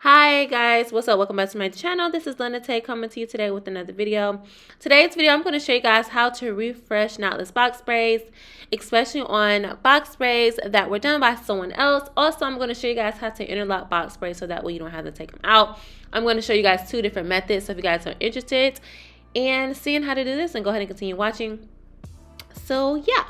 Hi guys, what's up? Welcome back to my channel. This is Linda Tay coming to you today with another video. Today's video, I'm going to show you guys how to refresh knotless box braids, especially on box braids that were done by someone else. Also, I'm going to show you guys how to interlock box braids so that way you don't have to take them out. I'm going to show you guys two different methods, so if you guys are interested in seeing how to do this, then go ahead and continue watching. So yeah.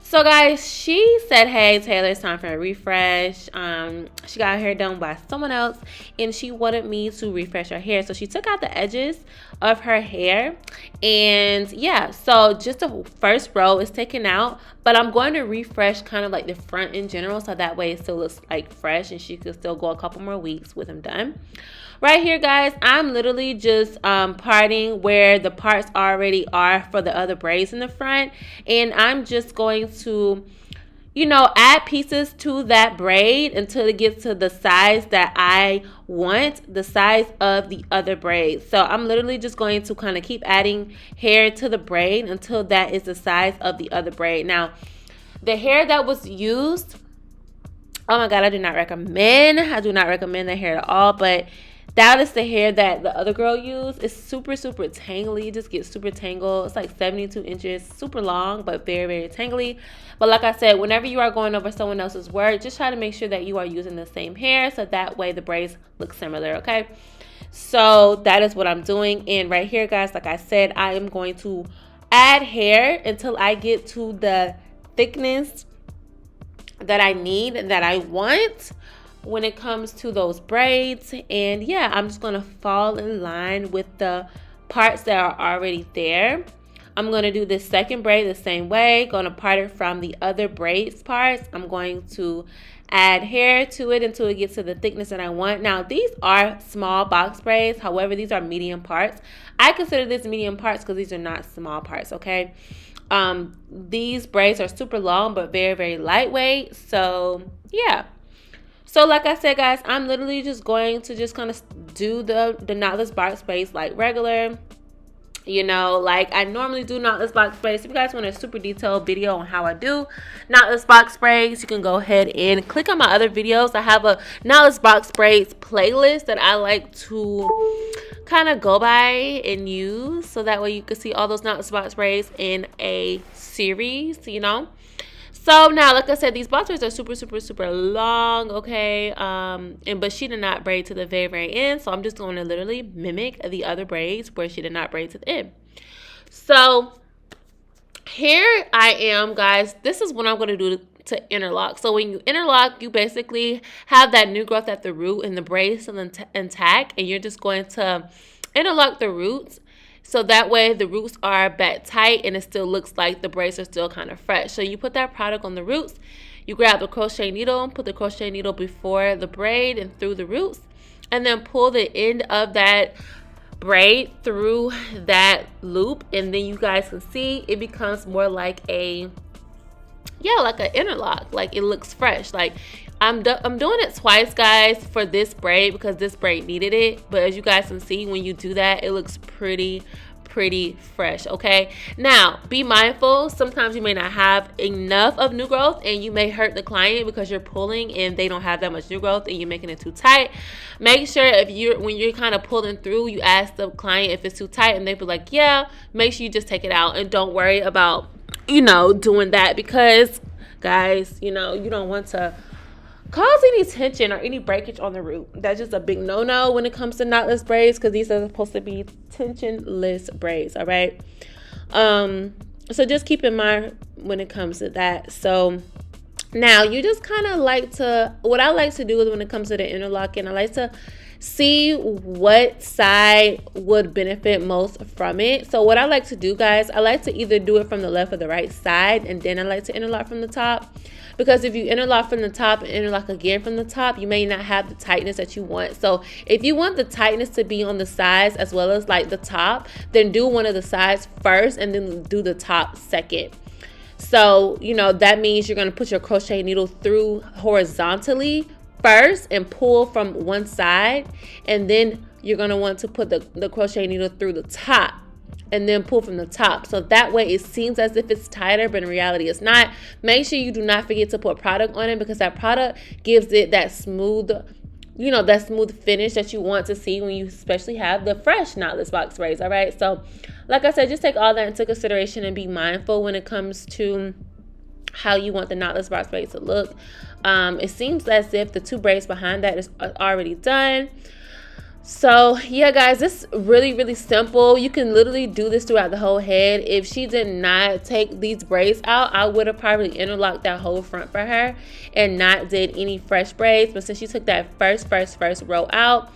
So guys, she said, hey Taylor, it's time for a refresh. She got her hair done by someone else and she wanted me to refresh her hair. So she took out the edges of her hair, and yeah, so just the first row is taken out, but I'm going to refresh kind of like the front in general, so that way it still looks like fresh and she could still go a couple more weeks with them done. Right here guys, I'm literally just parting where the parts already are for the other braids in the front, and I'm just going to, you know, add pieces to that braid until it gets to the size that I want, the size of the other braid. So I'm literally just going to kind of keep adding hair to the braid until that is the size of the other braid. Now, the hair that was used, oh my god, I do not recommend the hair at all, but that is the hair that the other girl used. It's super tangly. It just gets super tangled. It's like 72 inches, super long, but very tangly. But like I said, whenever you are going over someone else's work, just try to make sure that you are using the same hair, so that way the braids look similar, okay? So that is what I'm doing. And right here, guys, like I said, I am going to add hair until I get to the thickness that I need and that I want when it comes to those braids. And yeah, I'm just going to fall in line with the parts that are already there. I'm going to do this second braid the same way, going to part it from the other braids parts. I'm going to add hair to it until it gets to the thickness that I want. Now, these are small box braids. However, these are medium parts. I consider this medium parts because these are not small parts, okay? These braids are super long but very lightweight. So yeah. So like I said, guys, I'm literally just going to just kind of do the knotless box braids like regular. You know, like I normally do knotless box braids. If you guys want a super detailed video on how I do knotless box braids, you can go ahead and click on my other videos. I have a knotless box braids playlist that I like to kind of go by and use, so that way you can see all those knotless box braids in a series, you know. So now, like I said, these box braids are super long, okay? But she did not braid to the very end, so I'm just going to literally mimic the other braids where she did not braid to the end. So here I am, guys. This is what I'm going to do to interlock. So when you interlock, you basically have that new growth at the root and the braid still intact, and you're just going to interlock the roots. So that way the roots are back tight and it still looks like the braids are still kind of fresh. So you put that product on the roots, you grab the crochet needle, put the crochet needle before the braid and through the roots, and then pull the end of that braid through that loop, and then you guys can see it becomes more like a, yeah, like an interlock. Like it looks fresh. Like I'm doing it twice, guys, for this braid because this braid needed it. But as you guys can see, when you do that, it looks pretty fresh, okay? Now, be mindful. Sometimes you may not have enough of new growth and you may hurt the client because you're pulling and they don't have that much new growth and you're making it too tight. Make sure when you're kind of pulling through, you ask the client if it's too tight and they be like, yeah, make sure you just take it out and don't worry about, you know, doing that, because guys, you know, you don't want to cause any tension or any breakage on the root. That's just a big no-no when it comes to knotless braids, because these are supposed to be tensionless braids, all right? So just keep in mind when it comes to that. So now you just kind of like to, what I like to do is when it comes to the interlocking, I like to see what side would benefit most from it. So what I like to do, guys, I like to either do it from the left or the right side, and then I like to interlock from the top. Because if you interlock from the top and interlock again from the top, you may not have the tightness that you want. So if you want the tightness to be on the sides as well as like the top, then do one of the sides first and then do the top second. So, you know, that means you're going to put your crochet needle through horizontally first and pull from one side, and then you're going to want to put the crochet needle through the top and then pull from the top. So that way it seems as if it's tighter, but in reality it's not. Make sure you do not forget to put product on it, because that product gives it that smooth you know, that smooth finish that you want to see when you especially have the fresh knotless box braids. All right, so like I said, just take all that into consideration and be mindful when it comes to how you want the knotless box braids to look. It seems as if the 2 braids behind that is already done. So yeah, guys, it's really simple. You can literally do this throughout the whole head. If she did not take these braids out, I would have probably interlocked that whole front for her and not did any fresh braids. But since she took that first row out,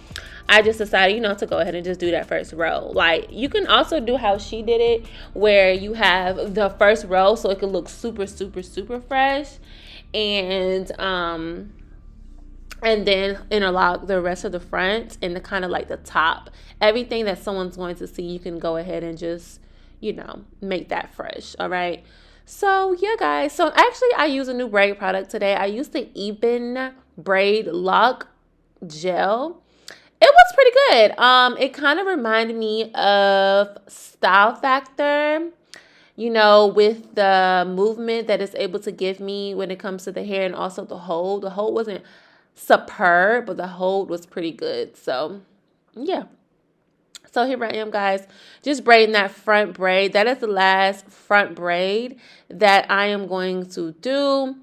I just decided, you know, to go ahead and just do that first row. Like, you can also do how she did it, where you have the first row so it can look super fresh, and then interlock the rest of the front and the kind of like the top. Everything that someone's going to see, you can go ahead and just, you know, make that fresh. All right. So yeah, guys. So actually, I use a new braid product today. I used the Ebin braid lock gel. It was pretty good. It kind of reminded me of Style Factor, you know, with the movement that it's able to give me when it comes to the hair and also the hold. The hold wasn't superb, but the hold was pretty good. So yeah, so here I am, guys, just braiding that front braid. That is the last front braid that I am going to do.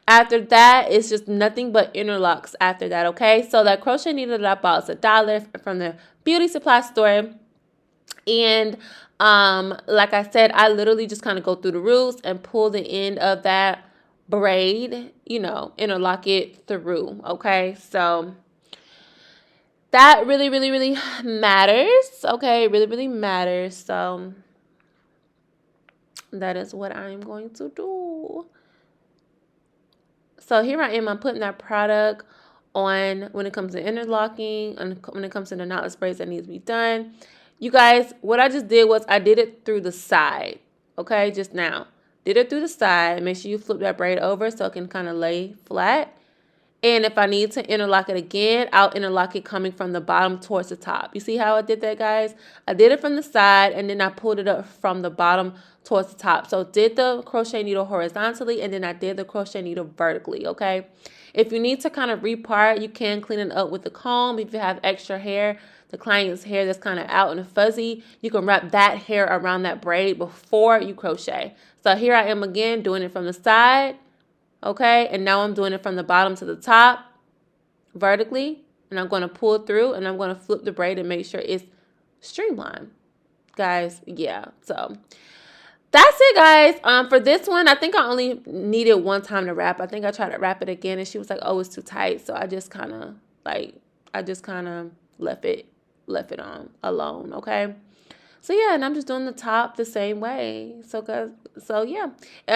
After that, it's just nothing but interlocks after that. Okay, so that crochet needle that I bought is $1 from the beauty supply store. And like I said, I literally just kind of go through the roots and pull the end of that braid, you know, interlock it through. Okay, so that really matters. Okay, really matters. So that is what I'm going to do. So here I am. I'm putting that product on when it comes to interlocking and when it comes to the knotless braids that needs to be done. You guys, what I just did was I did it through the side. Okay, just now. Did it through the side. Make sure you flip that braid over so it can kind of lay flat. And if I need to interlock it again, I'll interlock it coming from the bottom towards the top. You see how I did that, guys? I did it from the side and then I pulled it up from the bottom towards the top. So did the crochet needle horizontally and then I did the crochet needle vertically, okay? If you need to kind of repart, you can clean it up with the comb. If you have extra hair, the client's hair that's kind of out and fuzzy, you can wrap that hair around that braid before you crochet. So here I am again doing it from the side. Okay, and now I'm doing it from the bottom to the top vertically, and I'm going to pull through and I'm going to flip the braid and make sure it's streamlined, guys. Yeah, so that's it, guys. For this one, I think I only needed one time to wrap. I think I tried to wrap it again and she was like, oh, it's too tight. So I just kind of left it on alone. Okay. So yeah, and I'm just doing the top the same way. So yeah,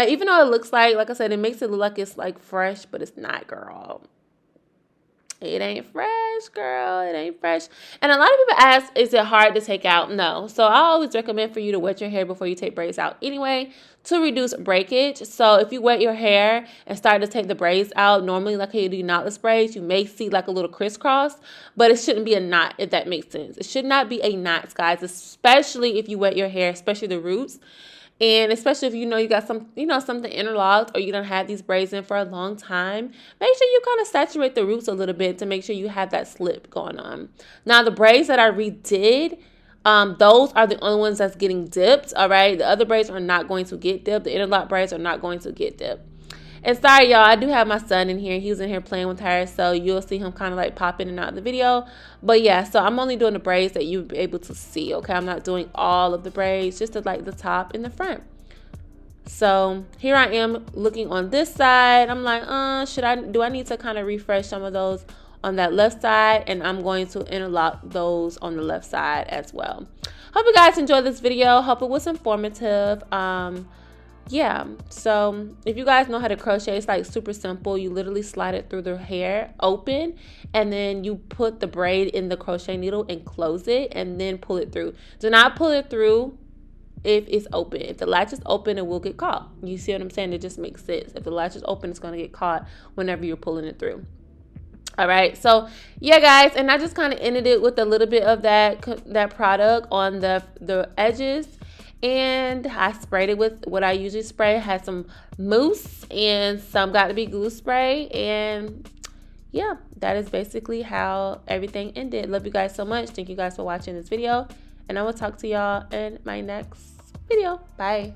even though it looks like I said, it makes it look like it's like fresh, but it's not, girl. It ain't fresh, girl. It ain't fresh. And a lot of people ask, is it hard to take out? No. So I always recommend for you to wet your hair before you take braids out anyway, to reduce breakage. So if you wet your hair and start to take the braids out, normally like how you do knotless braids, you may see like a little crisscross, but it shouldn't be a knot, if that makes sense. It should not be a knot, guys, especially if you wet your hair, especially the roots. And especially if you know you got something interlocked or you don't have these braids in for a long time, make sure you kind of saturate the roots a little bit to make sure you have that slip going on. Now the braids that I redid, those are the only ones that's getting dipped. All right, the other braids are not going to get dipped. The interlock braids are not going to get dipped. And sorry, y'all, I do have my son in here. He was in here playing with her, so you'll see him kind of like pop in and out of the video. But yeah, so I'm only doing the braids that you'll be able to see, okay? I'm not doing all of the braids, just like the top and the front. So here I am looking on this side. I'm like, do I need to kind of refresh some of those on that left side? And I'm going to interlock those on the left side as well. Hope you guys enjoyed this video. Hope it was informative. Yeah, so if you guys know how to crochet, it's like super simple. You literally slide it through the hair open and then you put the braid in the crochet needle and close it and then pull it through. Do not pull it through if it's open. If the latch is open, it will get caught. You see what I'm saying? It just makes sense. If the latch is open, it's going to get caught whenever you're pulling it through. All right, so yeah, guys, and I just kind of ended it with a little bit of that product on the edges. And I sprayed it with what I usually spray. I had some mousse and some got to be glue spray. And yeah, that is basically how everything ended. Love you guys so much. Thank you guys for watching this video, and I will talk to y'all in my next video. Bye.